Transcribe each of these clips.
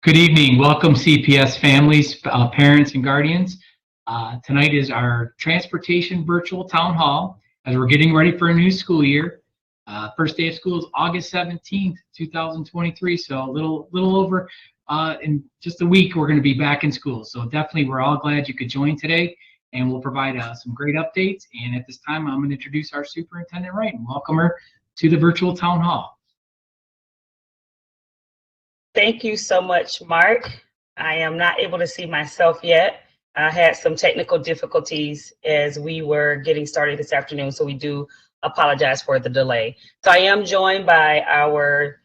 Good evening. Welcome, CPS families, parents, and guardians. Tonight is our transportation virtual town hall as we're getting ready for a new school year. First day of school is August 17th, 2023. So a little over in just a week, we're going to be back in school. So definitely, we're all glad you could join today, and we'll provide some great updates. And at this time, I'm going to introduce our superintendent, Wright, and welcome her to the virtual town hall. Thank you so much, Mark. I am not able to see myself yet. I had some technical difficulties as we were getting started this afternoon, so we do apologize for the delay. So I am joined by our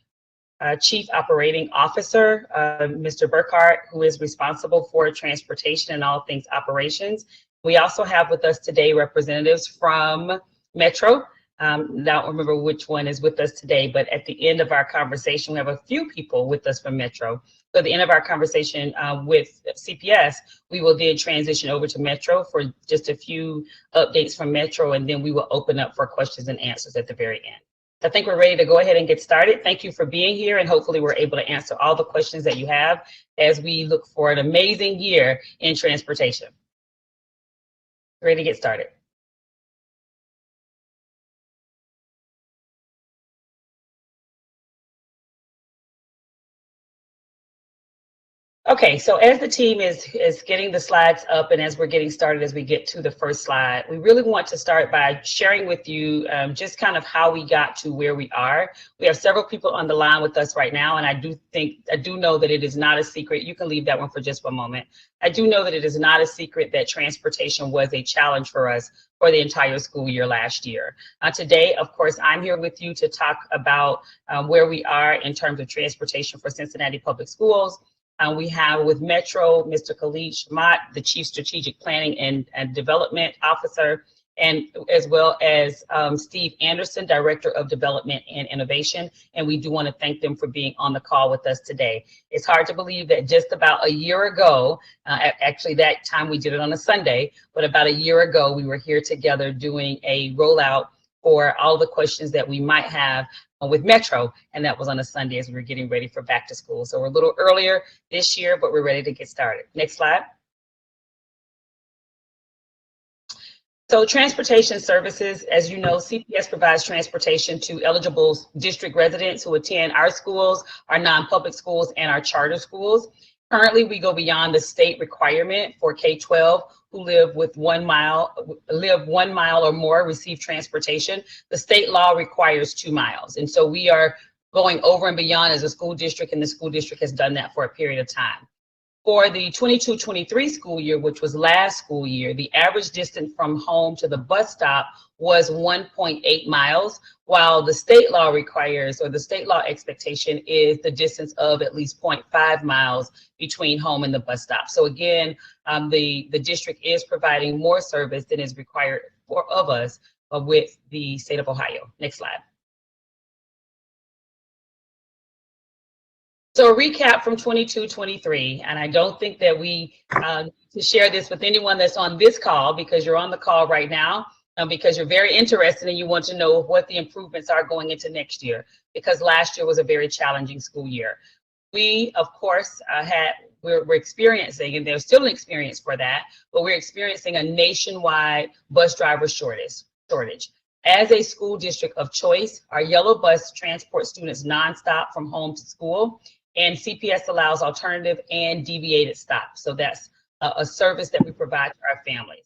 Chief Operating Officer, Mr. Burkhart, who is responsible for transportation and all things operations. We also have with us today representatives from Metro. I don't remember which one is with us today, but at the end of our conversation, we have a few people with us from Metro. So at the end of our conversation with CPS, we will then transition over to Metro for just a few updates from Metro, and then we will open up for questions and answers at the very end. I think we're ready to go ahead and get started. Thank you for being here, and hopefully we're able to answer all the questions that you have as we look for an amazing year in transportation. Ready to get started. Okay, so as the team is getting the slides up and as we're getting started, as we get to the first slide, we really want to start by sharing with you just kind of how we got to where we are. We have several people on the line with us right now, and I do know that it is not a secret. You can leave that one for just one moment. I do know that it is not a secret that transportation was a challenge for us for the entire school year last year. Today, of course, I'm here with you to talk about where we are in terms of transportation for Cincinnati Public Schools. We have with Metro, Mr. Khalid Shamat, the Chief Strategic Planning and Development Officer, and as well as Steve Anderson, Director of Development and Innovation. And we do want to thank them for being on the call with us today. It's hard to believe that just about a year ago, actually that time we did it on a Sunday, but about a year ago, we were here together doing a rollout for all the questions that we might have with Metro, and that was on a Sunday as we were getting ready for back to school. So we're a little earlier this year, but we're ready to get started. Next slide. So transportation services, as you know, CPS provides transportation to eligible district residents who attend our schools, our non-public schools, and our charter schools. Currently, we go beyond the state requirement for K-12 who live 1 mile or more, receive transportation. The state law requires 2 miles. And so we are going over and beyond as a school district, and the school district has done that for a period of time. For the 22-23 school year, which was last school year, the average distance from home to the bus stop was 1.8 miles, while the state law requires, or the state law expectation is the distance of at least 0.5 miles between home and the bus stop. So again, the district is providing more service than is required of us with the state of Ohio. Next slide. So a recap from 22-23, and I don't think that we to share this with anyone that's on this call, because you're on the call right now, because you're very interested and you want to know what the improvements are going into next year, because last year was a very challenging school year. We, of course, we're experiencing, and there's still an experience for that, but we're experiencing a nationwide bus driver shortage. As a school district of choice, our yellow bus transports students nonstop from home to school, and CPS allows alternative and deviated stops. So that's a service that we provide to our families.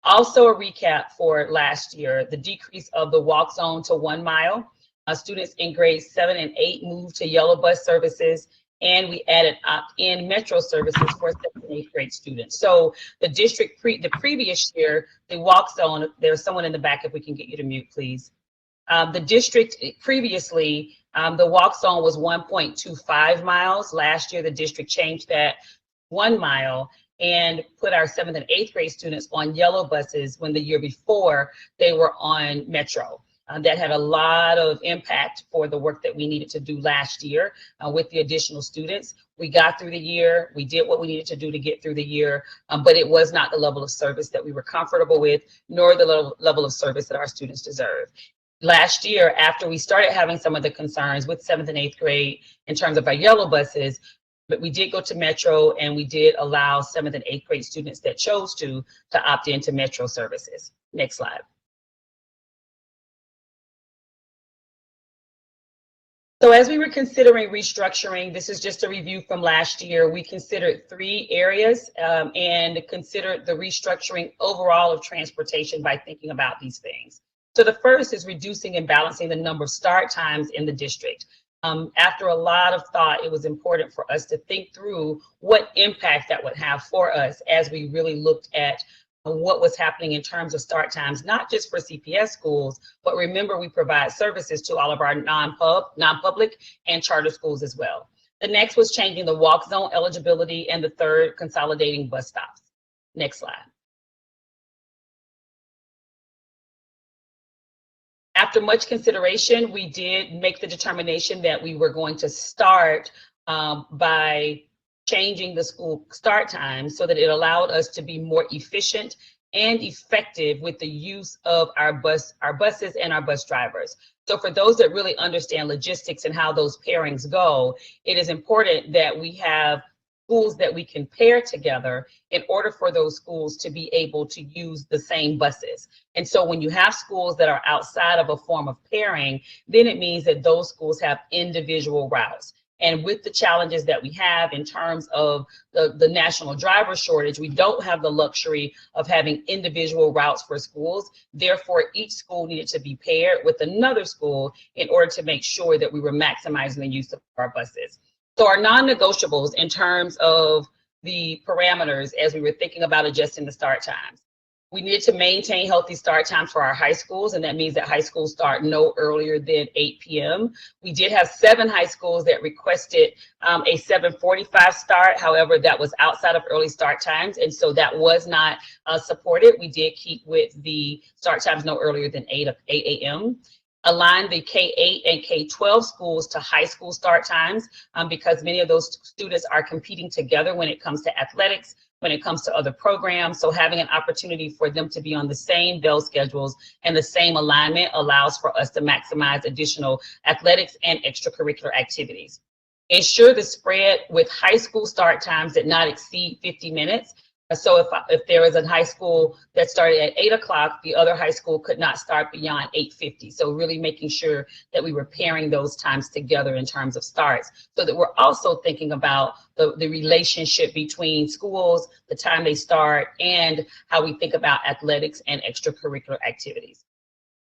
Also a recap for last year, the decrease of the walk zone to 1 mile. Students in grades 7 and 8 moved to yellow bus services, and we added opt-in Metro services for 7th and 8th grade students. So the district, the previous year, the walk zone, there's someone in the back, if we can get you to mute, please. The district previously, the walk zone was 1.25 miles. Last year, the district changed that 1 mile and put our 7th and 8th grade students on yellow buses when the year before they were on Metro. That had a lot of impact for the work that we needed to do last year with the additional students. We got through the year, we did what we needed to do to get through the year, but it was not the level of service that we were comfortable with, nor the level of service that our students deserve. Last year, after we started having some of the concerns with 7th and 8th grade in terms of our yellow buses, But we did go to Metro, and we did allow 7th and 8th grade students that chose to opt into Metro services. Next slide. So as we were considering restructuring, this is just a review from last year, we considered 3 areas and considered the restructuring overall of transportation by thinking about these things. So the first is reducing and balancing the number of start times in the district. After a lot of thought, it was important for us to think through what impact that would have for us as we really looked at what was happening in terms of start times, not just for CPS schools, but remember we provide services to all of our non-public and charter schools as well. The next was changing the walk zone eligibility, and the third, consolidating bus stops. Next slide. After much consideration, we did make the determination that we were going to start by changing the school start time so that it allowed us to be more efficient and effective with the use of our buses and our bus drivers. So for those that really understand logistics and how those pairings go, it is important that we have schools that we can pair together in order for those schools to be able to use the same buses. And so when you have schools that are outside of a form of pairing, then it means that those schools have individual routes. And with the challenges that we have in terms of the national driver shortage, we don't have the luxury of having individual routes for schools. Therefore, each school needed to be paired with another school in order to make sure that we were maximizing the use of our buses. So our non-negotiables in terms of the parameters as we were thinking about adjusting the start times. We needed to maintain healthy start times for our high schools, and that means that high schools start no earlier than 8 p.m. We did have 7 high schools that requested a 7:45 start. However, that was outside of early start times, and so that was not supported. We did keep with the start times no earlier than 8 a.m. Align the K-8 and K-12 schools to high school start times because many of those students are competing together when it comes to athletics, when it comes to other programs. So having an opportunity for them to be on the same bell schedules and the same alignment allows for us to maximize additional athletics and extracurricular activities. Ensure the spread with high school start times that not exceed 50 minutes. So if there is a high school that started at 8 o'clock, the other high school could not start beyond 8:50. So really making sure that we were pairing those times together in terms of starts, so that we're also thinking about the relationship between schools, the time they start, and how we think about athletics and extracurricular activities.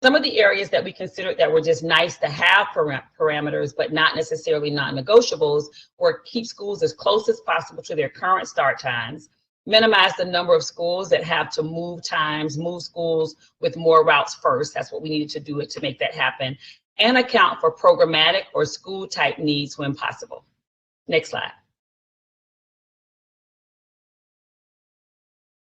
Some of the areas that we considered that were just nice to have parameters, but not necessarily non-negotiables, were keep schools as close as possible to their current start times, minimize the number of schools that have to move times, move schools with more routes first. That's what we needed to do to make that happen, and account for programmatic or school type needs when possible. Next slide.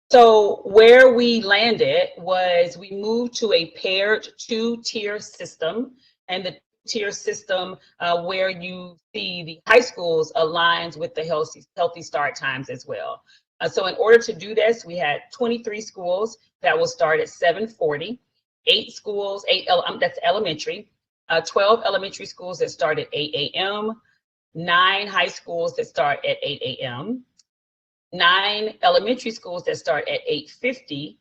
So where we landed was we moved to a paired 2-tier system, and the tier system where you see the high schools aligns with the healthy start times as well. So in order to do this, we had 23 schools that will start at 7:40, 8 schools, that's elementary, 12 elementary schools that start at 8 a.m., 9 high schools that start at 8 a.m., 9 elementary schools that start at 8:50,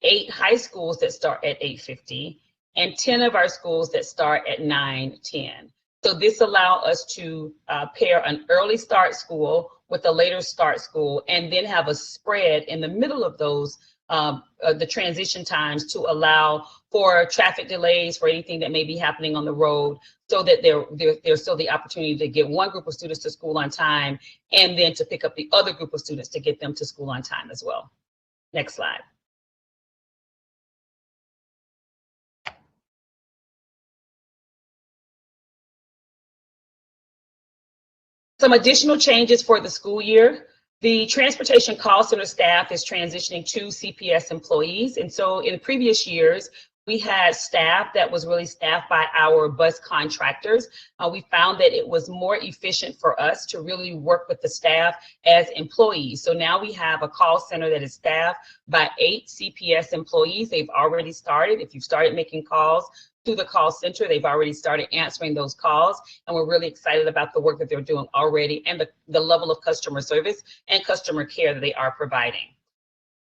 8 high schools that start at 8:50, and 10 of our schools that start at 9:10. So this allows us to pair an early start school with a later start school, and then have a spread in the middle of those, the transition times, to allow for traffic delays, for anything that may be happening on the road, so that there's still the opportunity to get one group of students to school on time, and then to pick up the other group of students to get them to school on time as well. Next slide. Some additional changes for the school year. The transportation call center staff is transitioning to CPS employees. And so in previous years, we had staff that was really staffed by our bus contractors. We found that it was more efficient for us to really work with the staff as employees. So now we have a call center that is staffed by 8 CPS employees. They've already started. If you've started making calls, to the call center. They've already started answering those calls, and we're really excited about the work that they're doing already and the level of customer service and customer care that they are providing.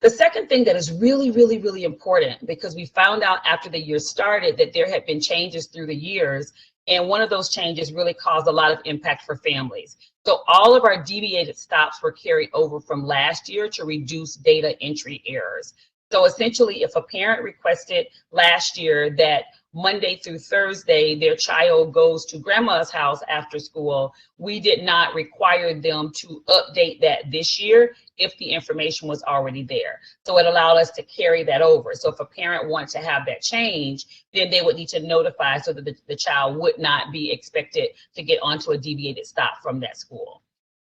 The second thing that is really, really, really important, because we found out after the year started that there had been changes through the years, and one of those changes really caused a lot of impact for families. So all of our deviated stops were carried over from last year to reduce data entry errors. So essentially, if a parent requested last year that Monday through Thursday, their child goes to grandma's house after school, we did not require them to update that this year if the information was already there. So it allowed us to carry that over. So if a parent wants to have that change, then they would need to notify so that the child would not be expected to get onto a deviated stop from that school.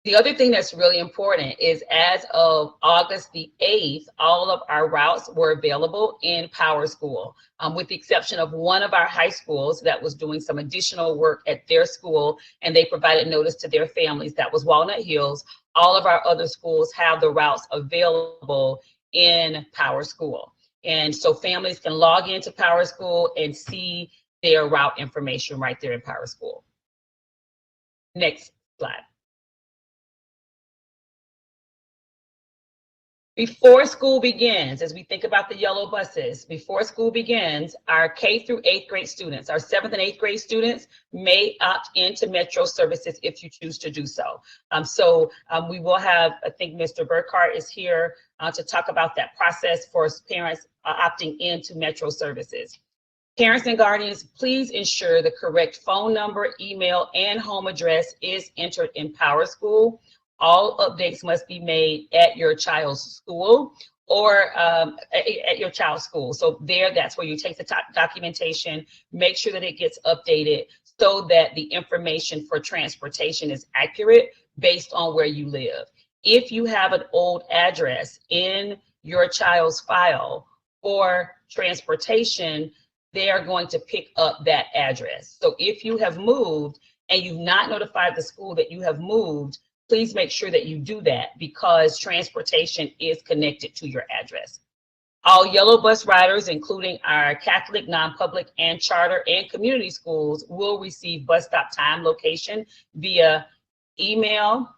The other thing that's really important is as of August the 8th, all of our routes were available in PowerSchool, with the exception of one of our high schools that was doing some additional work at their school, and they provided notice to their families. That was Walnut Hills. All of our other schools have the routes available in PowerSchool. And so families can log into PowerSchool and see their route information right there in PowerSchool. Next slide. Before school begins, as we think about the yellow buses, before school begins, our K through 8th grade students, our 7th and 8th grade students may opt into Metro services if you choose to do so. We will have, I think Mr. Burkhart is here to talk about that process for parents opting into Metro services. Parents and guardians, please ensure the correct phone number, email, and home address is entered in PowerSchool. All updates must be made at your child's school or at your child's school. So that's where you take the documentation, make sure that it gets updated so that the information for transportation is accurate based on where you live. If you have an old address in your child's file for transportation, they are going to pick up that address. So if you have moved and you've not notified the school that you have moved, please make sure that you do that because transportation is connected to your address. All yellow bus riders, including our Catholic, non-public, and charter and community schools, will receive bus stop time location via email,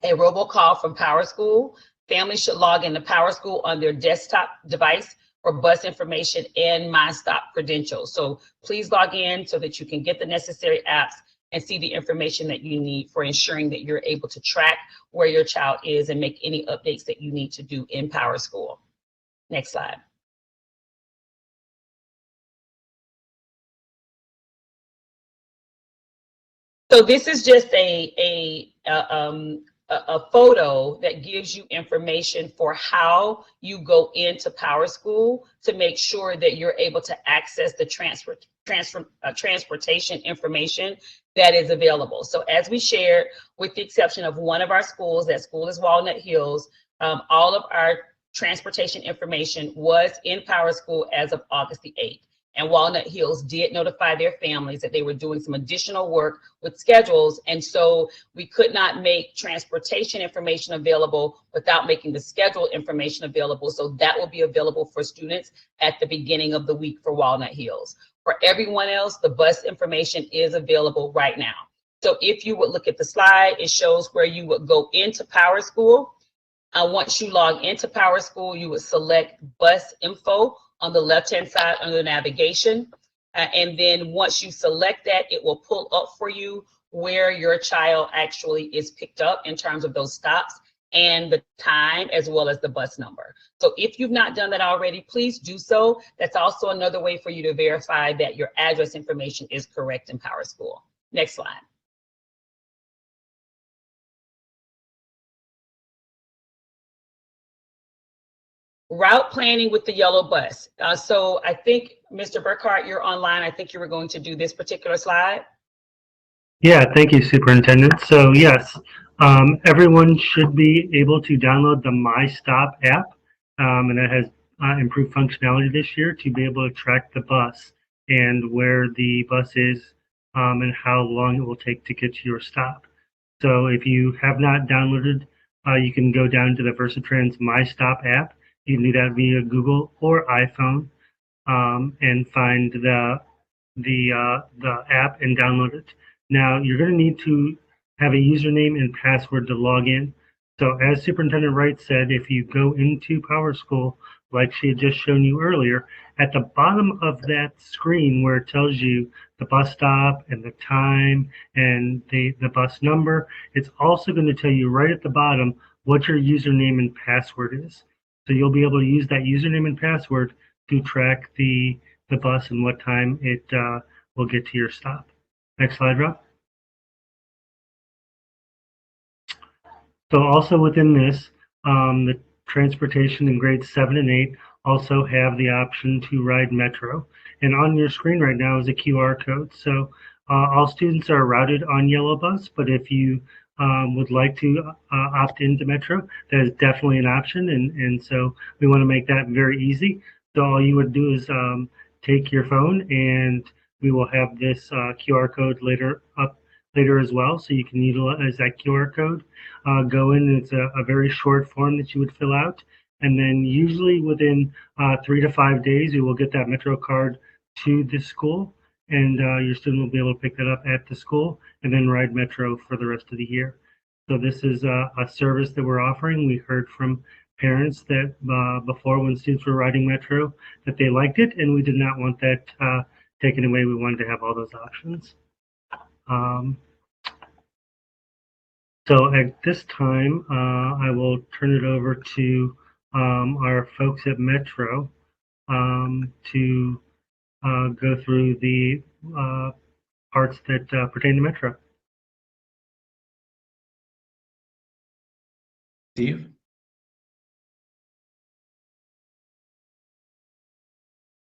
a robocall from PowerSchool. Families should log into PowerSchool on their desktop device for bus information and MyStop credentials. So please log in so that you can get the necessary apps and see the information that you need for ensuring that you're able to track where your child is and make any updates that you need to do in PowerSchool. Next slide. So this is just a photo that gives you information for how you go into PowerSchool to make sure that you're able to access the transportation information that is available. So as we shared, with the exception of one of our schools, that school is Walnut Hills, all of our transportation information was in PowerSchool as of August the 8th. And Walnut Hills did notify their families that they were doing some additional work with schedules. And so we could not make transportation information available without making the schedule information available. So that will be available for students at the beginning of the week for Walnut Hills. For everyone else, the bus information is available right now. So if you would look at the slide, it shows where you would go into PowerSchool. Once you log into PowerSchool, you would select bus info on the left-hand side under navigation. And then once you select that, it will pull up for you where your child actually is picked up in terms of those stops and the time as well as the bus number. So if you've not done that already, please do so. That's also another way for you to verify that your address information is correct in PowerSchool. Next slide. Route planning with the yellow bus. So I think, Mr. Burkhart, you're online. I think you were going to do this particular slide. Yeah, thank you, Superintendent. So yes, everyone should be able to download the MyStop app, and it has improved functionality this year to be able to track the bus and where the bus is and how long it will take to get to your stop. So if you have not downloaded, you can go down to the Versatrans MyStop app. You can do that via Google or iPhone and find the the app and download it. Now you're going to need to have a username and password to log in. So as Superintendent Wright said, if you go into PowerSchool, like she had just shown you earlier, at the bottom of that screen where it tells you the bus stop and the time and the bus number, it's also going to tell you right at the bottom what your username and password is. So you'll be able to use that username and password to track the bus and what time it will get to your stop. Next slide, Rob. So also within this, the transportation in grades 7 and 8 also have the option to ride Metro. And on your screen right now is a QR code. So all students are routed on Yellow Bus, but if you would like to opt into Metro, that is definitely an option. And so we want to make that very easy. So all you would do is take your phone, and we will have this QR code later as well, so you can utilize that QR code. Go in, and it's a very short form that you would fill out, and then usually within 3 to 5 days, you will get that Metro card to the school, and your student will be able to pick that up at the school and then ride Metro for the rest of the year. So this is a service that we're offering. We heard from parents that before, when students were riding Metro, that they liked it, and we did not want that taken away. We wanted to have all those options. So at this time, I will turn it over to our folks at Metro to go through the parts that pertain to Metro. Steve?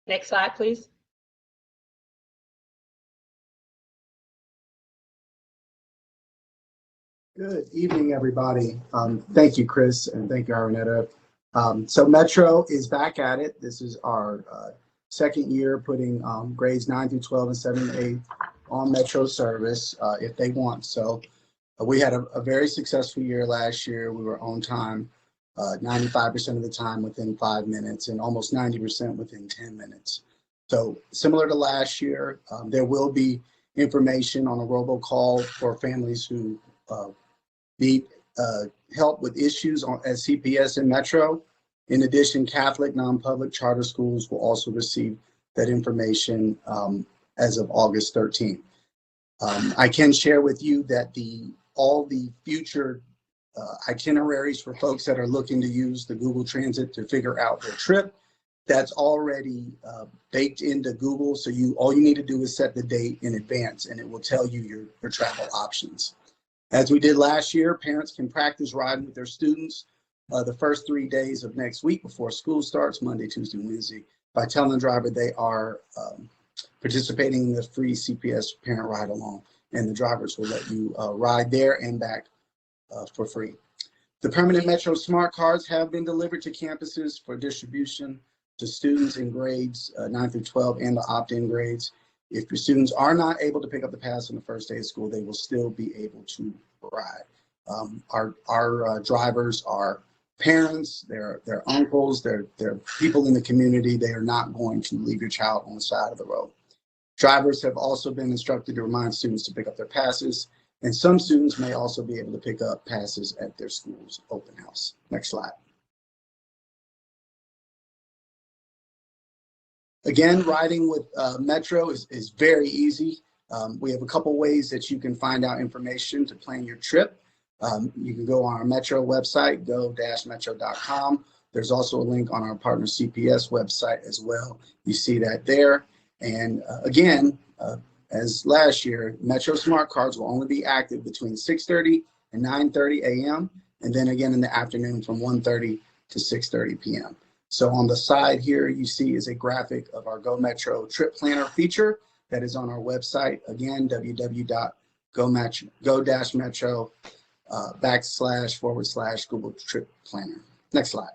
Next slide, please. Good evening, everybody. Thank you, Chris, and thank you, Arnetta. So Metro is back at it. This is our second year putting grades 9 through 12 and 7 and 8 on Metro service if they want. So we had a very successful year last year. We were on time 95% of the time within 5 minutes and almost 90% within 10 minutes. So similar to last year, there will be information on a robocall for families who need help with issues at CPS and Metro. In addition, Catholic, non-public charter schools will also receive that information as of August 13th. I can share with you that all the future itineraries for folks that are looking to use the Google Transit to figure out their trip, that's already baked into Google. So all you need to do is set the date in advance, and it will tell you your travel options. As we did last year, parents can practice riding with their students the first 3 days of next week before school starts, Monday, Tuesday, Wednesday, by telling the driver they are participating in the free CPS parent ride along, and the drivers will let you ride there and back for free. The permanent Metro smart cards have been delivered to campuses for distribution to students in grades 9 through 12 and the opt-in grades. If your students are not able to pick up the pass on the first day of school, they will still be able to ride. Our drivers are parents, they're uncles, they're people in the community. They are not going to leave your child on the side of the road. Drivers have also been instructed to remind students to pick up their passes, and some students may also be able to pick up passes at their school's open house. Next slide. Again, riding with Metro is very easy. We have a couple ways that you can find out information to plan your trip. You can go on our Metro website, go-metro.com. There's also a link on our partner CPS website as well. You see that there. And again, as last year, Metro smart cards will only be active between 6:30 and 9:30 a.m. and then again in the afternoon from 1:30 to 6:30 p.m. So on the side here, you see is a graphic of our Go Metro trip planner feature that is on our website. Again, www.go-metro / Google Trip Planner. Next slide.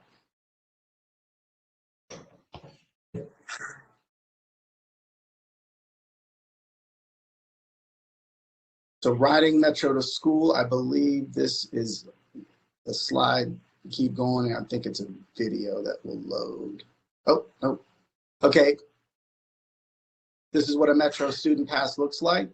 So riding Metro to school, I believe this is the slide. Keep going. I think it's a video that will load. Oh, no. Okay. This is what a Metro student pass looks like.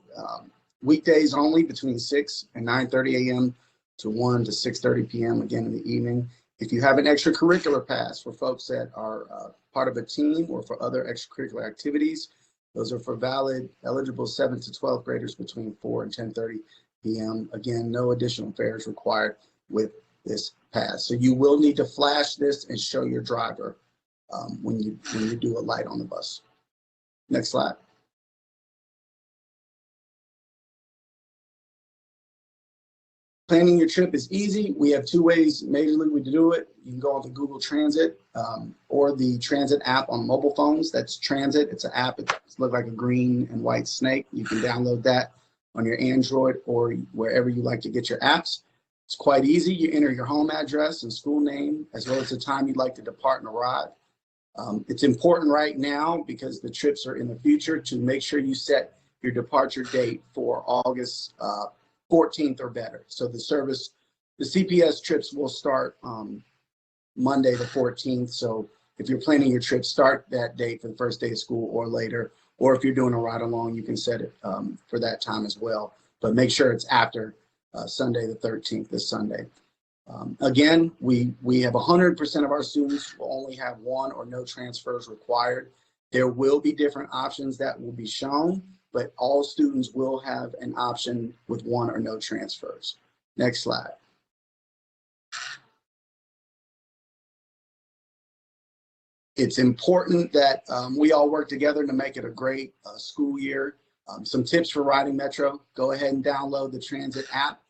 Weekdays only between 6 and 9:30 a.m. to 1 to 6:30 p.m. again in the evening. If you have an extracurricular pass for folks that are part of a team or for other extracurricular activities, those are for valid, eligible 7th to 12th graders between 4 and 10:30 p.m. Again, no additional fares required with this pass. So you will need to flash this and show your driver when you do a light on the bus. Next slide. Planning your trip is easy. We have two ways majorly we do it. You can go on the Google Transit or the Transit app on mobile phones. That's Transit. It's an app. It looks like a green and white snake. You can download that on your Android or wherever you like to get your apps. It's quite easy. You enter your home address and school name, as well as the time you'd like to depart and arrive. It's important right now, because the trips are in the future, to make sure you set your departure date for August 14th or better. So the CPS trips will start Monday the 14th. So if you're planning your trip, start that date for the first day of school or later. Or if you're doing a ride along, you can set it for that time as well. But make sure it's after Sunday the 13th, this Sunday. Again, we have 100% of our students will only have one or no transfers required. There will be different options that will be shown, but all students will have an option with one or no transfers. Next slide. It's important that we all work together to make it a great school year. Some tips for riding Metro: go ahead and download the Transit app.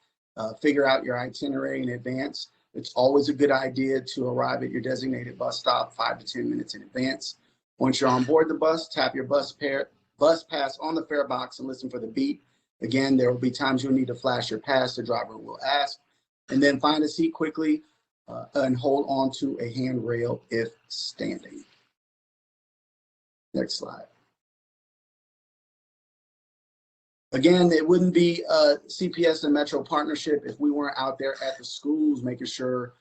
Figure out your itinerary in advance. It's always a good idea to arrive at your designated bus stop 5 to 10 minutes in advance. Once you're on board the bus, tap your bus pass on the fare box and listen for the beep. Again, there will be times you'll need to flash your pass. The driver will ask. And then find a seat quickly and hold on to a handrail if standing. Next slide. Again, it wouldn't be a CPS and Metro partnership if we weren't out there at the schools making sure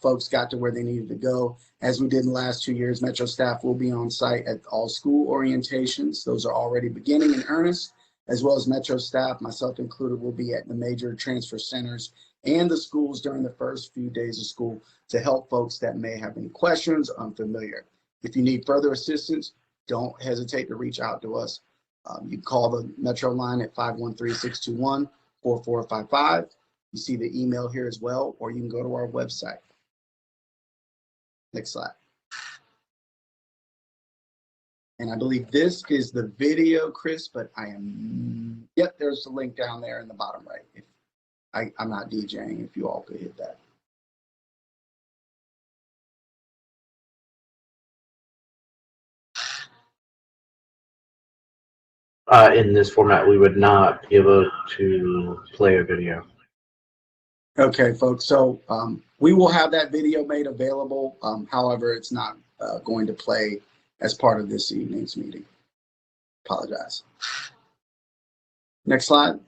folks got to where they needed to go. As we did in the last 2 years, Metro staff will be on site at all school orientations. Those are already beginning in earnest, as well as Metro staff, myself included, will be at the major transfer centers and the schools during the first few days of school to help folks that may have any questions, unfamiliar. If you need further assistance, don't hesitate to reach out to us. You can call the Metro line at 513-621-4455. You see the email here as well, or you can go to our website. Next slide. And I believe this is the video, Chris, but yep, there's the link down there in the bottom right. If I'm not DJing, if you all could hit that. In this format, we would not be able to play a video. Okay, folks. So we will have that video made available. However, it's not going to play as part of this evening's meeting. Apologize. Next slide.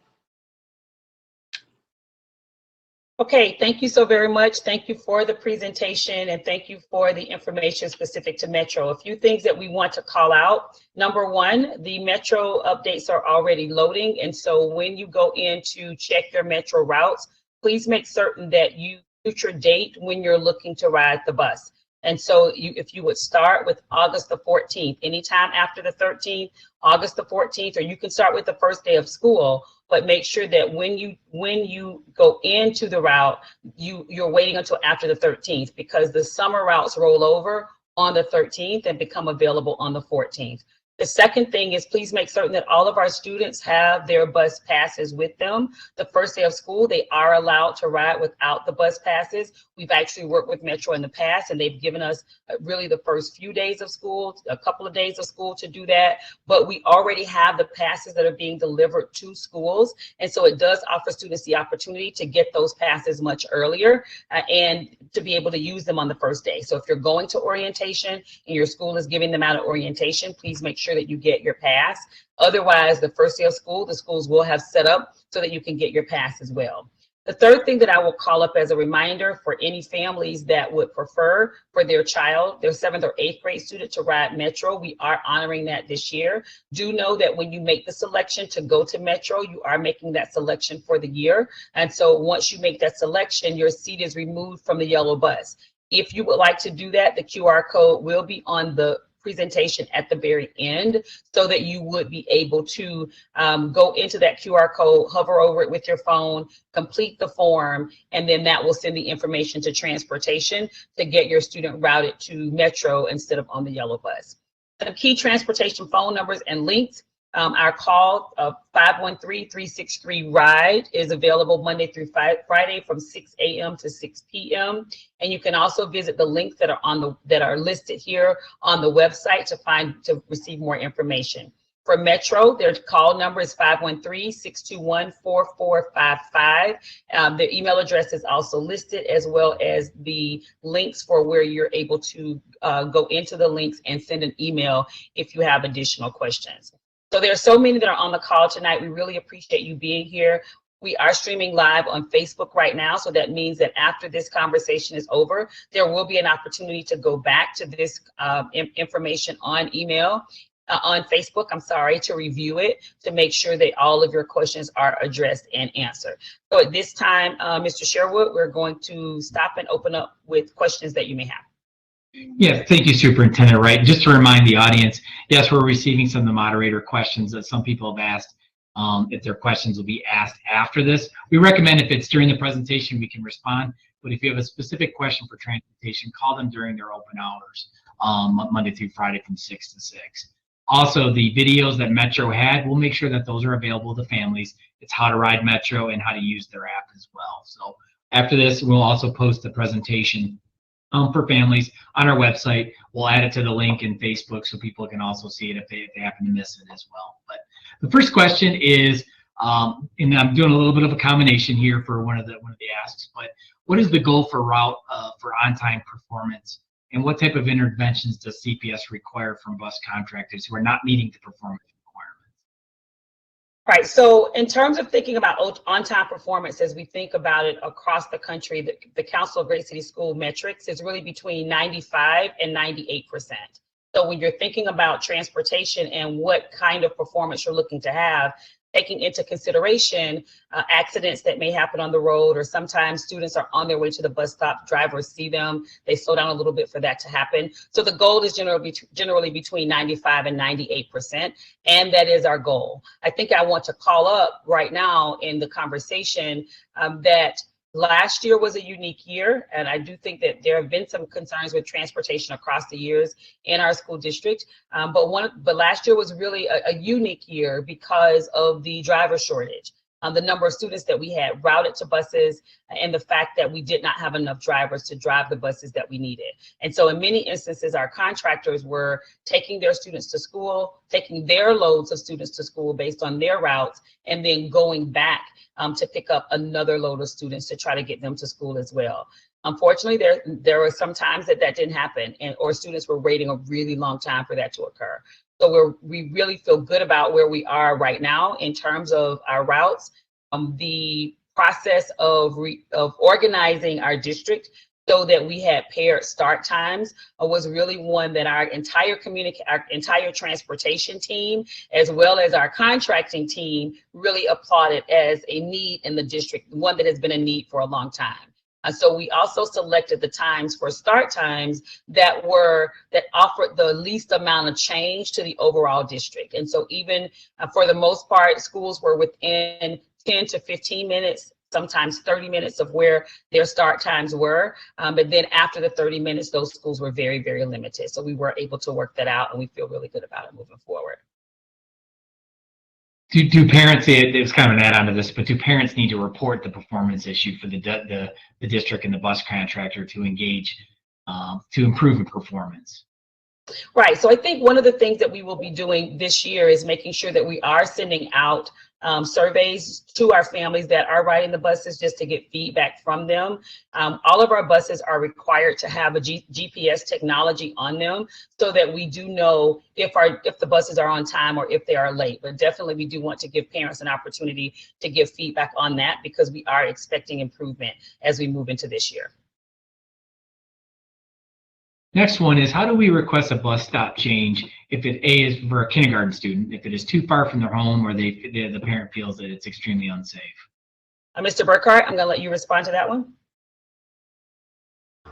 Okay, thank you so very much. Thank you for the presentation, and thank you for the information specific to Metro. A few things that we want to call out. Number one, the Metro updates are already loading, and so when you go in to check your Metro routes, please make certain that you put your date when you're looking to ride the bus. And so if you would start with August the 14th, anytime after the 13th, August the 14th, or you can start with the first day of school, but make sure that when you go into the route, you're waiting until after the 13th, because the summer routes roll over on the 13th and become available on the 14th. The second thing is, please make certain that all of our students have their bus passes with them. The first day of school, they are allowed to ride without the bus passes. We've actually worked with Metro in the past, and they've given us really the first few days of school, a couple of days of school to do that. But we already have the passes that are being delivered to schools. And so it does offer students the opportunity to get those passes much earlier and to be able to use them on the first day. So if you're going to orientation and your school is giving them out of orientation, please make sure that you get your pass. Otherwise, the first day of school, the schools will have set up so that you can get your pass as well. The third thing that I will call up as a reminder for any families that would prefer for their child, their 7th or 8th grade student to ride Metro, we are honoring that this year. Do know that when you make the selection to go to Metro, you are making that selection for the year. And so once you make that selection, your seat is removed from the yellow bus. If you would like to do that, the QR code will be on the presentation at the very end so that you would be able to go into that QR code, hover over it with your phone, complete the form, and then that will send the information to transportation to get your student routed to Metro instead of on the yellow bus. The key transportation phone numbers and links. Our call of 513-363-RIDE is available Monday through Friday from 6 a.m. to 6 p.m. And you can also visit the links that are listed here on the website to receive more information. For Metro, their call number is 513-621-4455. Their email address is also listed, as well as the links for where you're able to go into the links and send an email if you have additional questions. So there are so many that are on the call tonight. We really appreciate you being here. We are streaming live on Facebook right now. So that means that after this conversation is over, there will be an opportunity to go back to this information on Facebook, to review it, to make sure that all of your questions are addressed and answered. So at this time, Mr. Sherwood, we're going to stop and open up with questions that you may have. Yes, thank you, Superintendent Wright. Just to remind the audience, yes, we're receiving some of the moderator questions that some people have asked if their questions will be asked after this. We recommend if it's during the presentation, we can respond. But if you have a specific question for transportation, call them during their open hours, Monday through Friday from 6 to 6. Also, the videos that Metro had, we'll make sure that those are available to families. It's how to ride Metro and how to use their app as well. So after this, we'll also post the presentation for families on our website. We'll add it to the link in Facebook so people can also see it if they happen to miss it as well. But the first question is, and I'm doing a little bit of a combination here for one of the asks, but what is the goal for route for on-time performance, and what type of interventions does CPS require from bus contractors who are not meeting the performance requirements? Right. So in terms of thinking about on-time performance, as we think about it across the country, the Council of Great City School metrics is really between 95 and 98%. So when you're thinking about transportation and what kind of performance you're looking to have, taking into consideration accidents that may happen on the road, or sometimes students are on their way to the bus stop, drivers see them, they slow down a little bit for that to happen. So the goal is generally between 95 and 98%, and that is our goal. I think I want to call up right now in the conversation that last year was a unique year, and I do think that there have been some concerns with transportation across the years in our school district. But last year was really a unique year because of the driver shortage, the number of students that we had routed to buses, and the fact that we did not have enough drivers to drive the buses that we needed. And so in many instances, our contractors were taking their students to school, taking their loads of students to school based on their routes, and then going back to pick up another load of students to try to get them to school as well. Unfortunately, there were some times that didn't happen, or students were waiting a really long time for that to occur. So we really feel good about where we are right now in terms of our routes. The process of organizing our district so that we had paired start times was really one that our entire transportation team, as well as our contracting team, really applauded as a need in the district, one that has been a need for a long time. So we also selected the times for start times that offered the least amount of change to the overall district. And so even for the most part, schools were within 10 to 15 minutes, sometimes 30 minutes of where their start times were. But then after the 30 minutes, those schools were very, very limited. So we were able to work that out, and we feel really good about it moving forward. Do parents, it's kind of an add-on to this, but do parents need to report the performance issue for the district and the bus contractor to engage to improve the performance? Right. So I think one of the things that we will be doing this year is making sure that we are sending out surveys to our families that are riding the buses just to get feedback from them. All of our buses are required to have a GPS technology on them so that we do know if the buses are on time or if they are late. But definitely we do want to give parents an opportunity to give feedback on that because we are expecting improvement as we move into this year. Next one is, how do we request a bus stop change if it is for a kindergarten student, if it is too far from their home or the parent feels that it's extremely unsafe? Mr. Burkhart, I'm going to let you respond to that one.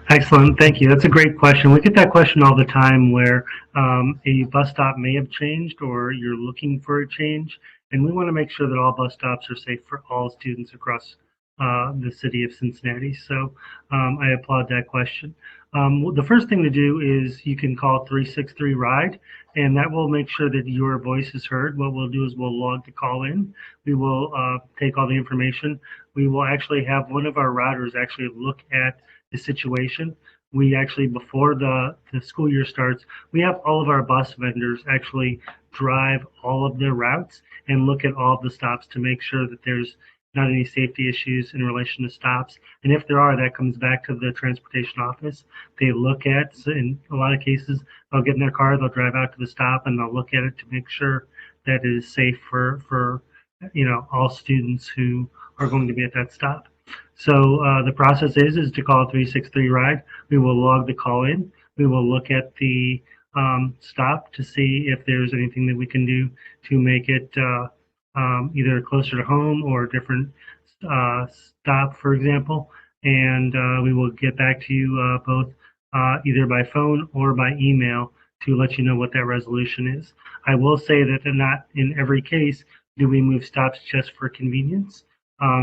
Excellent, thank you. That's a great question. We get that question all the time where a bus stop may have changed or you're looking for a change. And we want to make sure that all bus stops are safe for all students across the city of Cincinnati. So I applaud that question. The first thing to do is you can call 363-RIDE, and that will make sure that your voice is heard. What we'll do is we'll log the call in. We will take all the information. We will actually have one of our routers actually look at the situation. We actually, before the school year starts, we have all of our bus vendors actually drive all of their routes and look at all of the stops to make sure that there's not any safety issues in relation to stops. And if there are, that comes back to the transportation office. They look at, in a lot of cases, they'll get in their car, they'll drive out to the stop, and they'll look at it to make sure that it is safe for all students who are going to be at that stop. So the process is to call 363-RIDE. We will log the call in. We will look at the stop to see if there's anything that we can do to make it either closer to home or a different stop, for example. And we will get back to you both either by phone or by email to let you know what that resolution is. I will say that not in every case do we move stops just for convenience.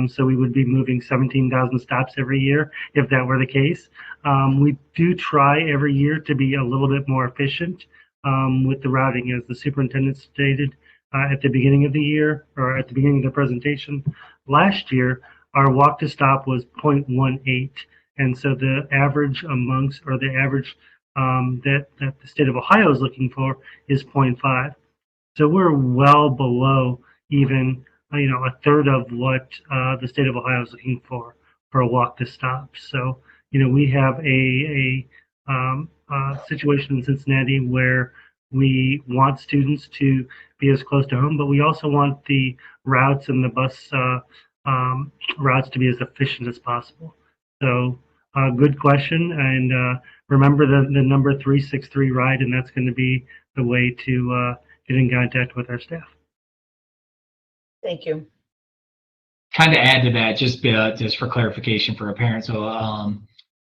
So we would be moving 17,000 stops every year if that were the case. We do try every year to be a little bit more efficient with the routing, as the superintendent stated at the beginning of the year, or at the beginning of the presentation. Last year, our walk to stop was 0.18. And so the average amongst, or the average that the state of Ohio is looking for is 0.5. So we're well below even a third of what the state of Ohio is looking for a walk to stop. So we have a situation in Cincinnati where we want students to be as close to home, but we also want the routes and the bus routes to be as efficient as possible. So good question, and remember the number 363-RIDE, and that's going to be the way to get in contact with our staff. Thank you. Kind of add to that, just for clarification for a parent. So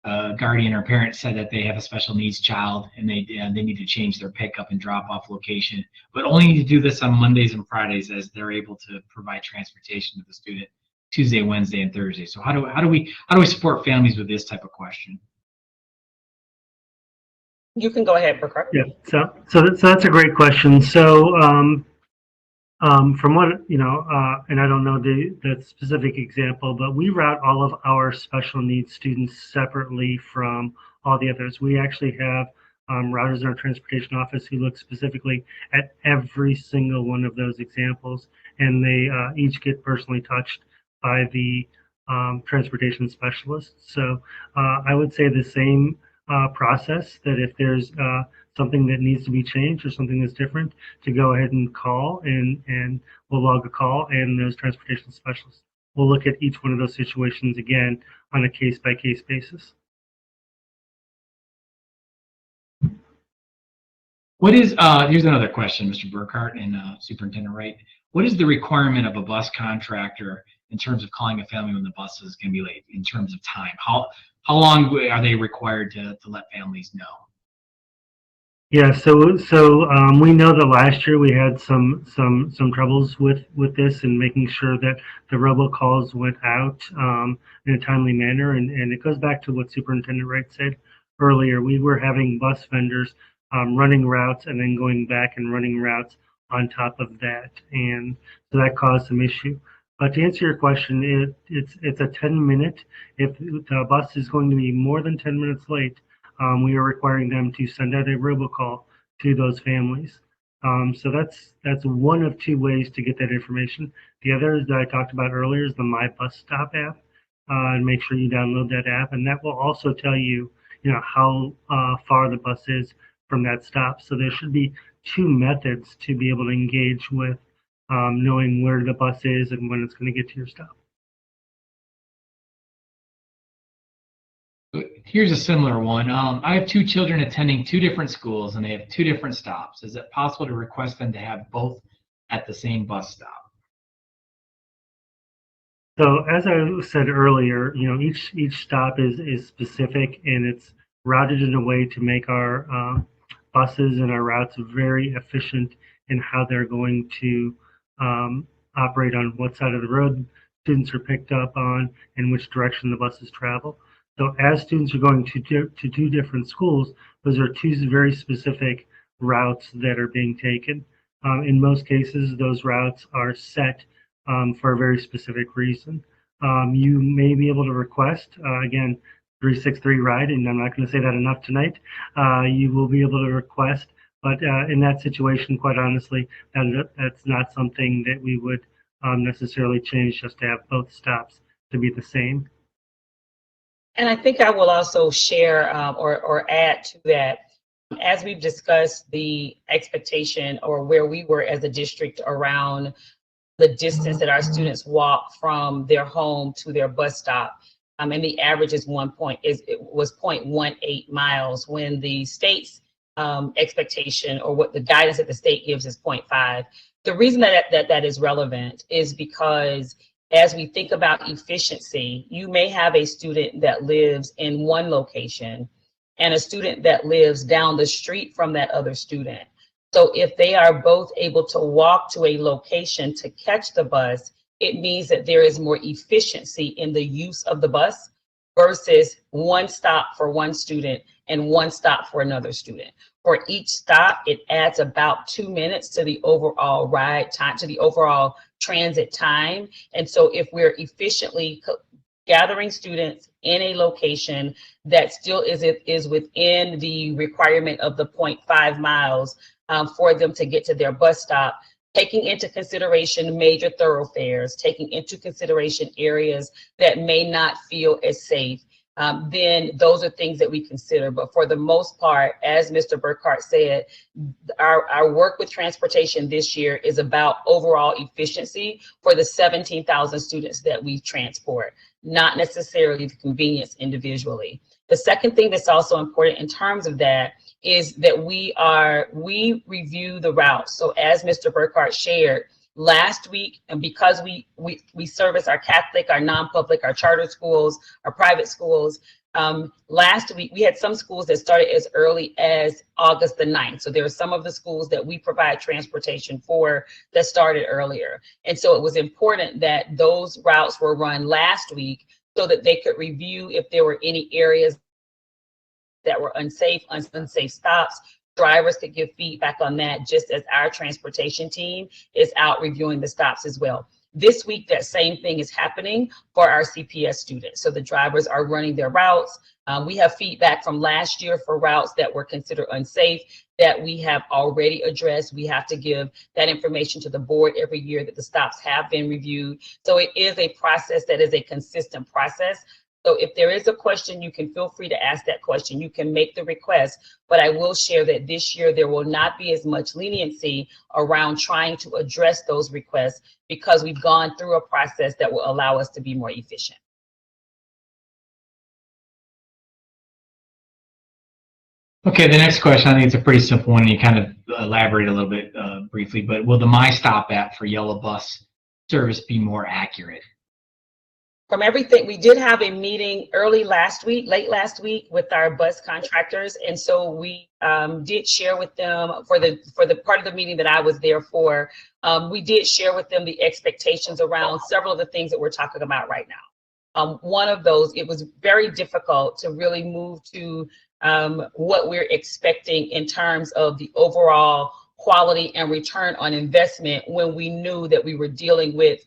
a guardian or parent said that they have a special needs child and they need to change their pickup and drop off location, but only need to do this on Mondays and Fridays, as they're able to provide transportation to the student Tuesday, Wednesday, and Thursday. So how do we support families with this type of question? You can go ahead, Burkhart. Yeah, so that's a great question. So from what and I don't know the specific example, but we route all of our special needs students separately from all the others. We actually have routers in our transportation office who look specifically at every single one of those examples, and they each get personally touched by the transportation specialist. So I would say the same process, that if there's something that needs to be changed or something that's different, to go ahead and call, and we'll log a call, and those transportation specialists will look at each one of those situations again on a case-by-case basis. What is, here's another question, Mr. Burkhart and Superintendent Wright. What is the requirement of a bus contractor in terms of calling a family when the bus is going to be late, in terms of time? How long are they required to let families know? Yeah, so we know that last year we had some troubles with this, and making sure that the robocalls went out in a timely manner, and it goes back to what Superintendent Wright said earlier. We were having bus vendors running routes and then going back and running routes on top of that, and so that caused some issue. But to answer your question, it's a 10-minute. If the bus is going to be more than 10 minutes late, we are requiring them to send out a robocall to those families. So that's one of two ways to get that information. The other is that I talked about earlier is the My Bus Stop app. And make sure you download that app, and that will also tell you, how far the bus is from that stop. So there should be two methods to be able to engage with knowing where the bus is and when it's going to get to your stop. Here's a similar one. I have two children attending two different schools and they have two different stops. Is it possible to request them to have both at the same bus stop? So as I said earlier, each stop is specific and it's routed in a way to make our buses and our routes very efficient in how they're going to operate on what side of the road students are picked up on and which direction the buses travel. So as students are going to two different schools, those are two very specific routes that are being taken. In most cases, those routes are set for a very specific reason. You may be able to request, again, 363 ride, and I'm not going to say that enough tonight. You will be able to request, but in that situation, quite honestly, that's not something that we would necessarily change just to have both stops to be the same. And I think I will also share or add to that, as we've discussed the expectation or where we were as a district around the distance that our students walk from their home to their bus stop. And the average is it was 0.18 miles when the state's expectation or what the guidance that the state gives is 0.5. The reason that is relevant is because as we think about efficiency, you may have a student that lives in one location and a student that lives down the street from that other student. So if they are both able to walk to a location to catch the bus, it means that there is more efficiency in the use of the bus versus one stop for one student and one stop for another student. For each stop, it adds about 2 minutes to the overall ride time, to the overall transit time. And so if we're efficiently gathering students in a location that still is within the requirement of the 0.5 miles for them to get to their bus stop, taking into consideration major thoroughfares, taking into consideration areas that may not feel as safe, then those are things that we consider. But for the most part, as Mr. Burkhart said, our work with transportation this year is about overall efficiency for the 17,000 students that we transport, not necessarily the convenience individually. The second thing that's also important in terms of that is that we review the routes. So as Mr. Burkhart shared, last week, and because we service our Catholic, our non-public, our charter schools, our private schools, last week we had some schools that started as early as August the 9th. So there are some of the schools that we provide transportation for that started earlier. And so it was important that those routes were run last week so that they could review if there were any areas that were unsafe stops. Drivers could give feedback on that, just as our transportation team is out reviewing the stops as well. This week, that same thing is happening for our CPS students. So the drivers are running their routes. We have feedback from last year for routes that were considered unsafe that we have already addressed. We have to give that information to the board every year that the stops have been reviewed. So it is a process that is a consistent process. So if there is a question, you can feel free to ask that question. You can make the request, but I will share that this year there will not be as much leniency around trying to address those requests because we've gone through a process that will allow us to be more efficient. Okay, the next question, I think it's a pretty simple one, and you kind of elaborate a little bit briefly, but will the My Stop app for yellow bus service be more accurate? From everything, we did have a meeting late last week with our bus contractors. And so we did share with them for the part of the meeting that I was there for, we did share with them the expectations around several of the things that we're talking about right now. One of those, it was very difficult to really move to what we're expecting in terms of the overall quality and return on investment when we knew that we were dealing with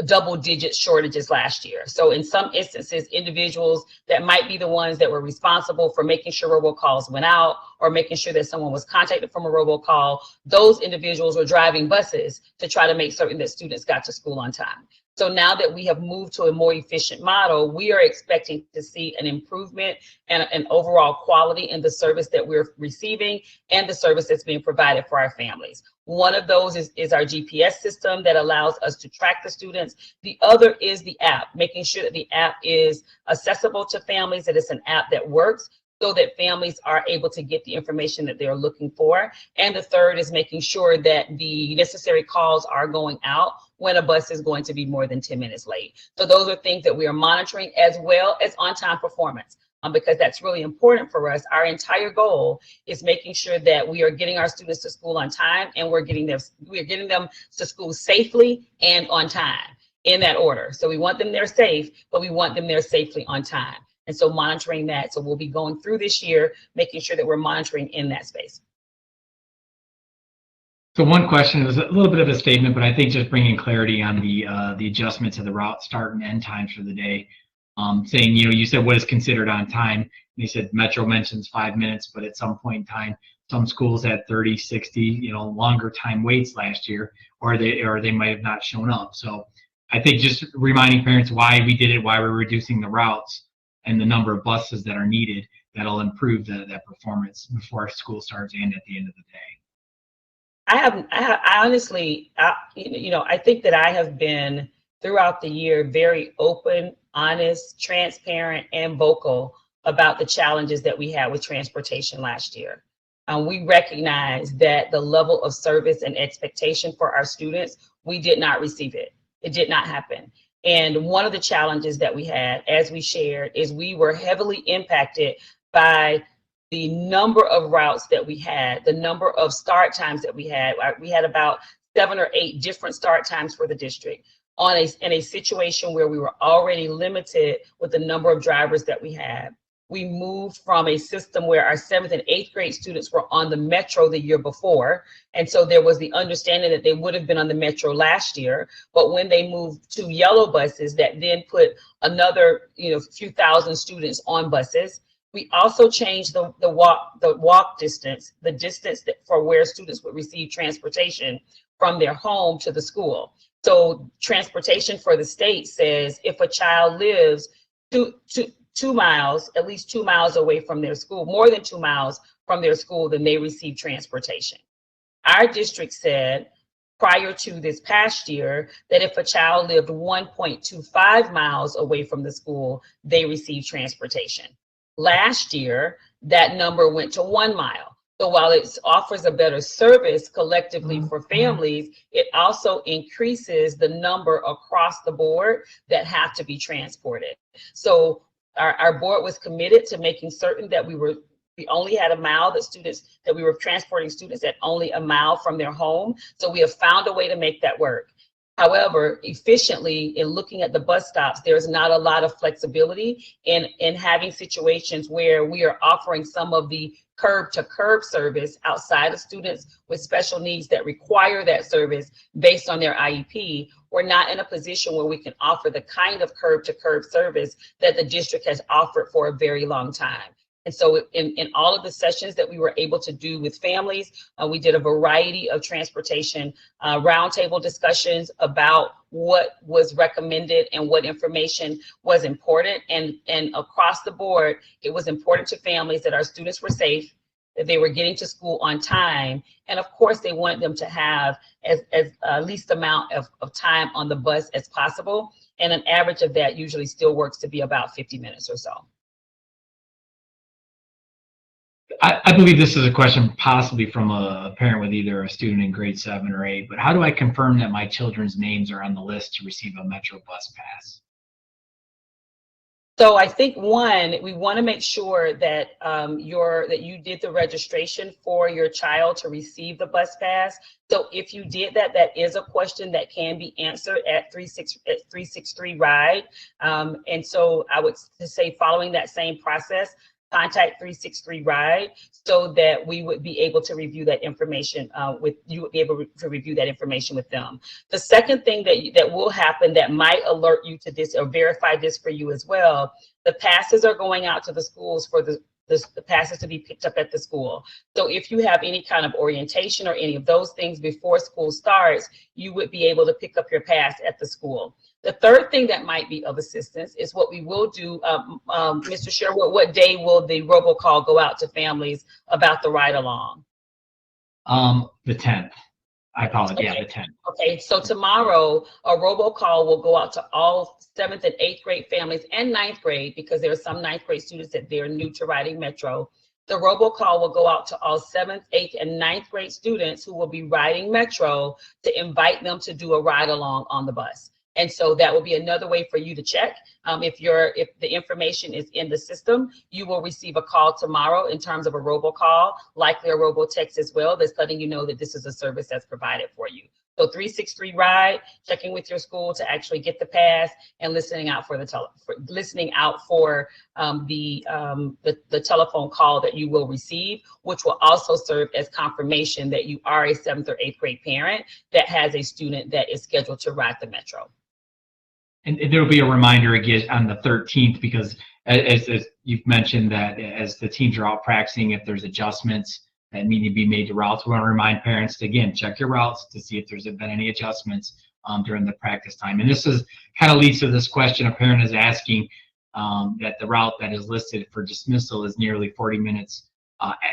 double-digit shortages last year. So in some instances, individuals that might be the ones that were responsible for making sure robocalls went out or making sure that someone was contacted from a robocall, those individuals were driving buses to try to make certain that students got to school on time. So now that we have moved to a more efficient model, we are expecting to see an improvement and an overall quality in the service that we're receiving and the service that's being provided for our families. One of those is our GPS system that allows us to track the students. The other is the app, making sure that the app is accessible to families, that it's an app that works so that families are able to get the information that they're looking for. And the third is making sure that the necessary calls are going out when a bus is going to be more than 10 minutes late. So those are things that we are monitoring, as well as on-time performance, because that's really important for us. Our entire goal is making sure that we are getting our students to school on time, and we're getting them to school safely and on time, in that order. So we want them there safe, but we want them there safely on time. And so monitoring that. So we'll be going through this year, making sure that we're monitoring in that space. So one question is a little bit of a statement, but I think just bringing clarity on the adjustment to the route start and end times for the day. Saying, you said what is considered on time. And you said Metro mentions 5 minutes, but at some point in time, some schools had 30, 60, longer time waits last year, or they might have not shown up. So I think just reminding parents why we did it, why we're reducing the routes and the number of buses that are needed, that'll improve that performance before school starts and at the end of the day. I honestly, I think that I have been throughout the year very open, honest, transparent, and vocal about the challenges that we had with transportation last year. We recognize that the level of service and expectation for our students, we did not receive it. It did not happen. And one of the challenges that we had, as we shared, is we were heavily impacted by the number of routes that we had, the number of start times that we had. We had about 7 or 8 different start times for the district in a situation where we were already limited with the number of drivers that we had. We moved from a system where our 7th and 8th grade students were on the Metro the year before. And so there was the understanding that they would have been on the Metro last year. But when they moved to yellow buses, that then put another few thousand students on buses. We also changed the walk distance, the distance for where students would receive transportation from their home to the school. So transportation for the state says if a child lives 2 miles, at least 2 miles away from their school, more than 2 miles from their school, then they receive transportation. Our district said prior to this past year that if a child lived 1.25 miles away from the school, they received transportation. Last year, that number went to 1 mile. So while it offers a better service collectively for families, it also increases the number across the board that have to be transported. So our board was committed to making certain that we only had a mile that we were transporting students at only a mile from their home. So we have found a way to make that work. However, efficiently, in looking at the bus stops, there's not a lot of flexibility in having situations where we are offering some of the curb to curb service outside of students with special needs that require that service based on their IEP. We're not in a position where we can offer the kind of curb to curb service that the district has offered for a very long time. And so in all of the sessions that we were able to do with families, we did a variety of transportation roundtable discussions about what was recommended and what information was important. And across the board, it was important to families that our students were safe, that they were getting to school on time. And of course, they wanted them to have as least amount of time on the bus as possible. And an average of that usually still works to be about 50 minutes or so. I believe this is a question possibly from a parent with either a student in grade 7 or 8, but how do I confirm that my children's names are on the list to receive a Metro bus pass? So I think we want to make sure that that you did the registration for your child to receive the bus pass. So if you did that, that is a question that can be answered at 363 RIDE. And so I would say following that same process, contact 363 Ride so that we would be able to review that information you would be able to review that information with them. The second thing that will happen that might alert you to this or verify this for you as well, the passes are going out to the schools for the passes to be picked up at the school. So if you have any kind of orientation or any of those things before school starts, you would be able to pick up your pass at the school. The third thing that might be of assistance is what we will do, Mr. Sherwood, what day will the robocall go out to families about the ride along? The 10th. I apologize. Yeah, the 10th. Okay, so tomorrow a robocall will go out to all 7th and 8th grade families and 9th grade, because there are some 9th grade students that they're new to riding Metro. The robocall will go out to all 7th, 8th, and 9th grade students who will be riding Metro to invite them to do a ride along on the bus. And so that will be another way for you to check. If the information is in the system, you will receive a call tomorrow in terms of a robocall, likely a robotext as well, that's letting you know that this is a service that's provided for you. So 363 Ride, checking with your school to actually get the pass, and listening out for the telephone call that you will receive, which will also serve as confirmation that you are a 7th or 8th grade parent that has a student that is scheduled to ride the Metro. And there'll be a reminder again on the 13th, because as you've mentioned that as the teams are out practicing, if there's adjustments that need to be made to routes, we want to remind parents to, again, check your routes to see if there's been any adjustments during the practice time. And this is kind of leads to this question a parent is asking, that the route that is listed for dismissal is nearly 40 minutes.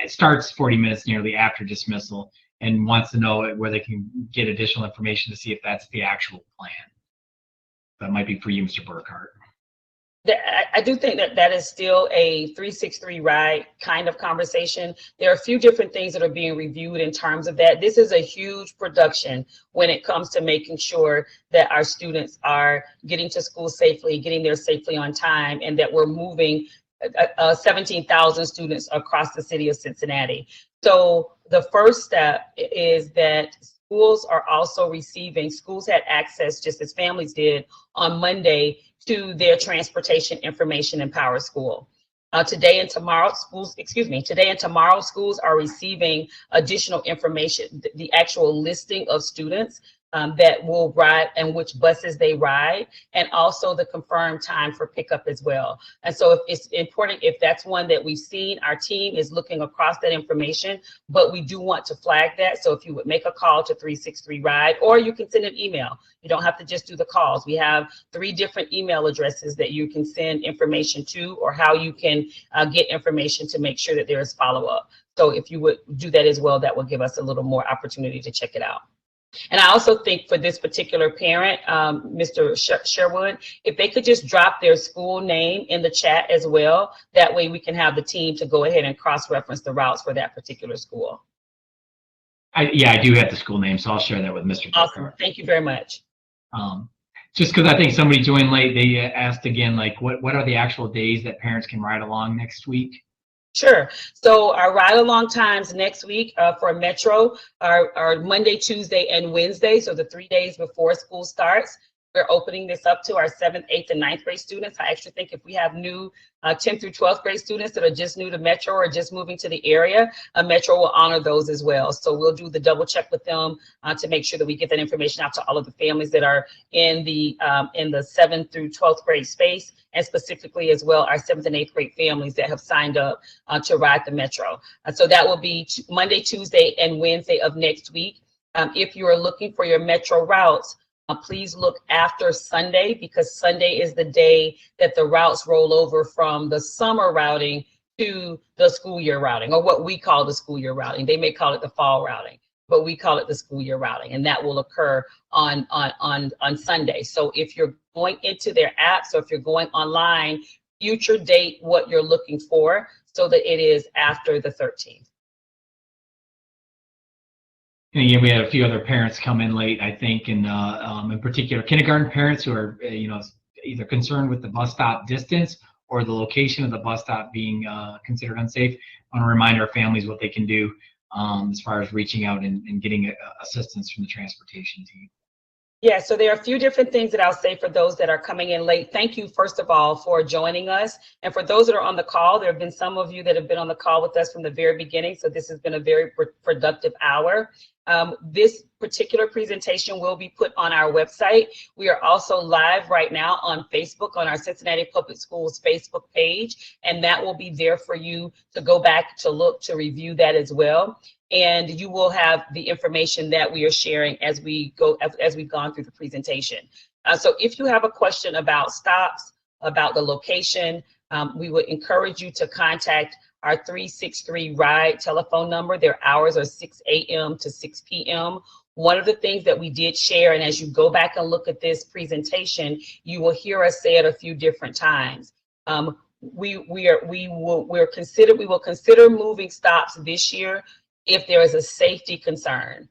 It starts 40 minutes nearly after dismissal, and wants to know where they can get additional information to see if that's the actual plan. That might be for you, Mr. Burkhart. I do think that is still a 363 Ride kind of conversation. There are a few different things that are being reviewed in terms of that. This is a huge production when it comes to making sure that our students are getting to school safely, getting there safely on time, and that we're moving 17,000 students across the city of Cincinnati. So the first step is that schools are also receiving, schools had access, just as families did on Monday, to their transportation information in Power School. Today and tomorrow schools are receiving additional information, the actual listing of students that will ride and which buses they ride, and also the confirmed time for pickup as well. And so it's important, if that's one that we've seen, our team is looking across that information, but we do want to flag that. So if you would make a call to 363 Ride, or you can send an email. You don't have to just do the calls. We have 3 different email addresses that you can send information to, or how you can get information to make sure that there is follow-up. So if you would do that as well, that will give us a little more opportunity to check it out. And I also think for this particular parent, Mr. Sherwood, if they could just drop their school name in the chat as well, that way we can have the team to go ahead and cross-reference the routes for that particular school. I do have the school name, so I'll share that with Mr. Awesome. Burkhart. Thank you very much. Just because I think somebody joined late, they asked again, like, what are the actual days that parents can ride along next week? Sure. So our ride along times next week for Metro are Monday, Tuesday, and Wednesday. So the 3 days before school starts. We're opening this up to our 7th, 8th, and 9th grade students. I actually think if we have new 10th through 12th grade students that are just new to Metro or just moving to the area, Metro will honor those as well. So we'll do the double check with them to make sure that we get that information out to all of the families that are in the 7th through 12th grade space, and specifically as well our 7th and 8th grade families that have signed up to ride the Metro. So that will be Monday, Tuesday, and Wednesday of next week. If you are looking for your Metro routes, please look after Sunday, because Sunday is the day that the routes roll over from the summer routing to the school year routing, or what we call the school year routing. They may call it the fall routing, but we call it the school year routing, and that will occur on Sunday. So if you're going into their apps, or if you're going online, future date what you're looking for so that it is after the 13th. And again, we had a few other parents come in late, I think, and in particular, kindergarten parents who are, either concerned with the bus stop distance or the location of the bus stop being considered unsafe. I want to remind our families what they can do as far as reaching out and getting assistance from the transportation team. Yeah, so there are a few different things that I'll say for those that are coming in late. Thank you, first of all, for joining us. And for those that are on the call, there have been some of you that have been on the call with us from the very beginning. So this has been a very productive hour. This particular presentation will be put on our website. We are also live right now on Facebook, on our Cincinnati Public Schools Facebook page, and that will be there for you to go back to look, to review that as well. And you will have the information that we are sharing as we go, as we've gone through the presentation. So if you have a question about stops, about the location, we would encourage you to contact our 363 RIDE telephone number. Their hours are 6 a.m. to 6 p.m. One of the things that we did share, and as you go back and look at this presentation, you will hear us say it a few different times. We will consider moving stops this year if there is a safety concern,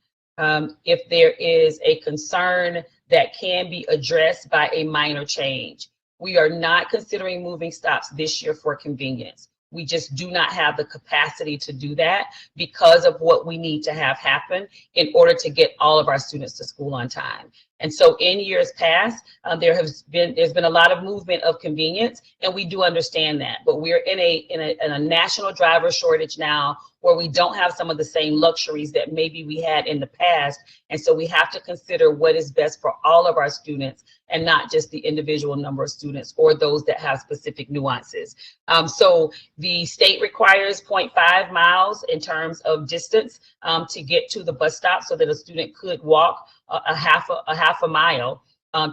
if there is a concern that can be addressed by a minor change. We are not considering moving stops this year for convenience. We just do not have the capacity to do that because of what we need to have happen in order to get all of our students to school on time. And so in years past, there's been a lot of movement of convenience, and we do understand that. But we're in a national driver shortage now, where we don't have some of the same luxuries that maybe we had in the past. And so we have to consider what is best for all of our students, and not just the individual number of students or those that have specific nuances. So the state requires 0.5 miles in terms of distance to get to the bus stop, so that a student could walk a half a mile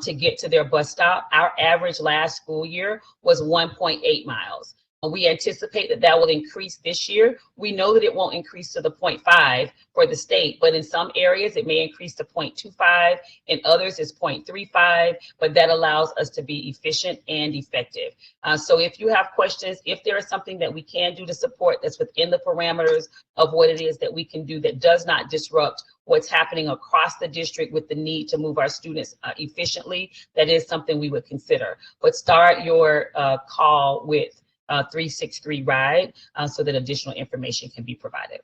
to get to their bus stop. Our average last school year was 1.8 miles. We anticipate that that will increase this year. We know that it won't increase to the 0.5 for the state, but in some areas it may increase to 0.25, in others it's 0.35, but that allows us to be efficient and effective. So if you have questions, if there is something that we can do to support that's within the parameters of what it is that we can do that does not disrupt what's happening across the district with the need to move our students efficiently, that is something we would consider. But start your call with 363 RIDE so that additional information can be provided.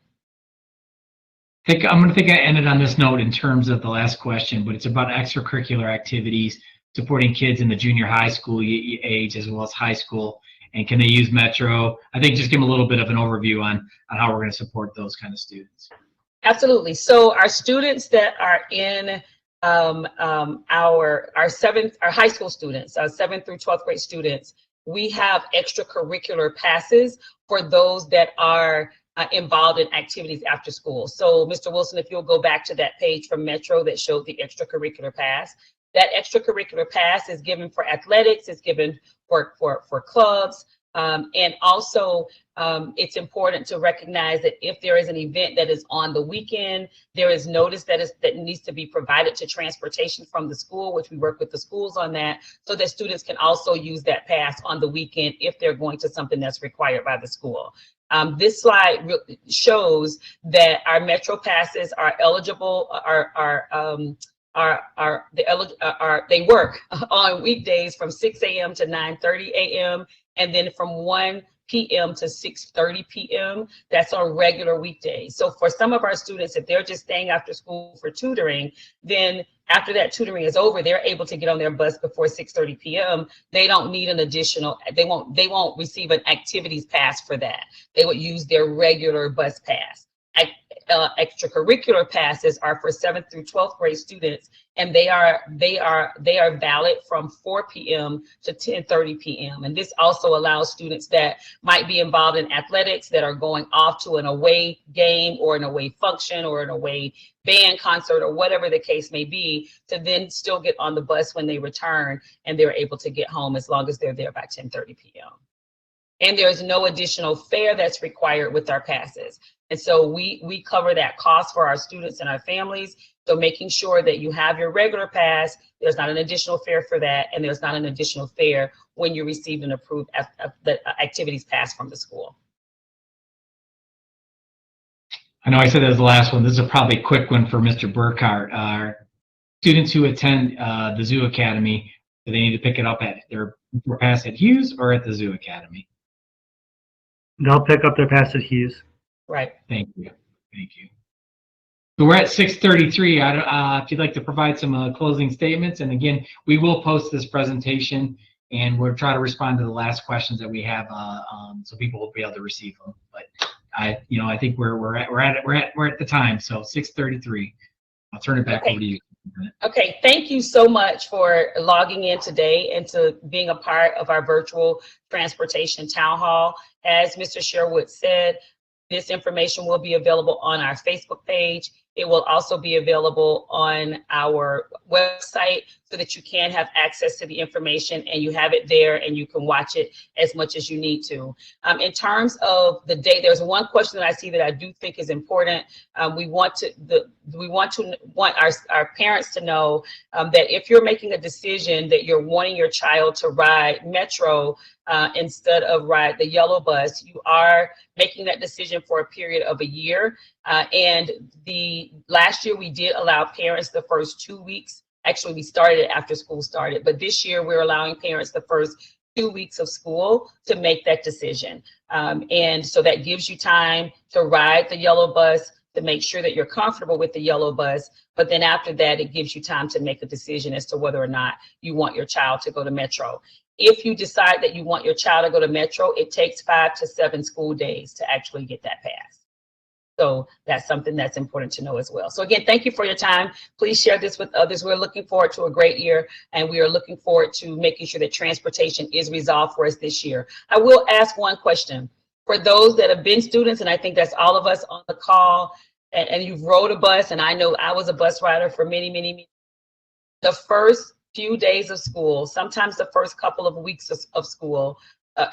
I'm going to think I ended on this note in terms of the last question, but it's about extracurricular activities supporting kids in the junior high school age as well as high school. And can they use Metro? I think just give them a little bit of an overview on how we're going to support those kind of students. Absolutely. So our students that are in our high school students, 7th through 12th grade students, we have extracurricular passes for those that are involved in activities after school. So Mr. Wilson, if you'll go back to that page from Metro that showed the extracurricular pass, that extracurricular pass is given for athletics, it's given for clubs, and also it's important to recognize that if there is an event that is on the weekend, there is notice that needs to be provided to transportation from the school, which we work with the schools on that, so that students can also use that pass on the weekend if they're going to something that's required by the school. This slide shows that our Metro passes are eligible, they work on weekdays from 6 a.m. to 9:30 a.m. and then from 1 p.m. to 6:30 p.m. That's on regular weekdays. So for some of our students, if they're just staying after school for tutoring, then after that tutoring is over, they're able to get on their bus before 6:30 p.m. They don't need an additional, they won't receive an activities pass for that. They would use their regular bus pass. Extracurricular passes are for 7th through 12th grade students, and they are valid from 4 p.m. to 10:30 p.m. And this also allows students that might be involved in athletics that are going off to an away game or an away function or an away band concert or whatever the case may be, to then still get on the bus when they return, and they're able to get home as long as they're there by 10:30 p.m. And there's no additional fare that's required with our passes. And so we cover that cost for our students and our families. So making sure that you have your regular pass, there's not an additional fare for that, and there's not an additional fare when you receive an approved activities pass from the school. I know I said that was the last one. This is probably a quick one for Mr. Burkhart. Students who attend the Zoo Academy, do they need to pick it up at their pass at Hughes or at the Zoo Academy? They'll pick up their pass at Hughes. Right. Thank you. Thank you. So we're at 6:33. If you'd like to provide some closing statements, and again, we will post this presentation, and we'll try to respond to the last questions that we have, so people will be able to receive them. But I think we're at the time. So 6:33. I'll turn it back over to you. Okay, thank you so much for logging in today and to being a part of our virtual transportation town hall. As Mr. Sherwood said, this information will be available on our Facebook page. It will also be available on our website so that you can have access to the information and you have it there and you can watch it as much as you need to. In terms of the date, there's one question that I see that I do think is important. We want our parents to know that if you're making a decision that you're wanting your child to ride Metro instead of ride the yellow bus, you are making that decision for a period of a year. And the last year we did allow parents the first 2 weeks. Actually, we started it after school started, but this year we're allowing parents the first 2 weeks of school to make that decision. And so that gives you time to ride the yellow bus, to make sure that you're comfortable with the yellow bus. But then after that, it gives you time to make a decision as to whether or not you want your child to go to Metro. If you decide that you want your child to go to Metro, it takes 5 to 7 school days to actually get that passed. So that's something that's important to know as well. So again, thank you for your time. Please share this with others. We're looking forward to a great year, and we are looking forward to making sure that transportation is resolved for us this year. I will ask one question. For those that have been students, and I think that's all of us on the call, and you've rode a bus, and I know I was a bus rider for many, many, many. The first few days of school, sometimes the first couple of weeks of school,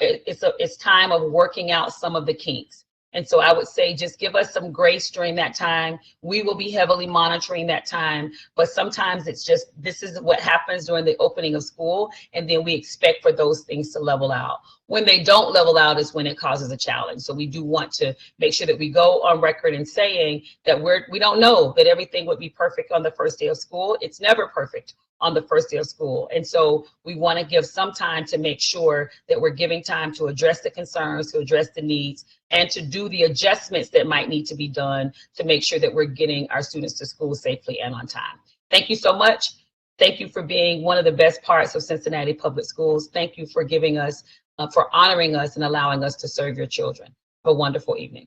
it's time of working out some of the kinks. And so I would say just give us some grace during that time. We will be heavily monitoring that time, but sometimes it's just, this is what happens during the opening of school, and then we expect for those things to level out. When they don't level out is when it causes a challenge. So we do want to make sure that we go on record in saying that we don't know that everything would be perfect on the first day of school. It's never perfect on the first day of school. And so we want to give some time to make sure that we're giving time to address the concerns, to address the needs, and to do the adjustments that might need to be done to make sure that we're getting our students to school safely and on time. Thank you so much. Thank you for being one of the best parts of Cincinnati Public Schools. Thank you for giving us, for honoring us and allowing us to serve your children. Have a wonderful evening.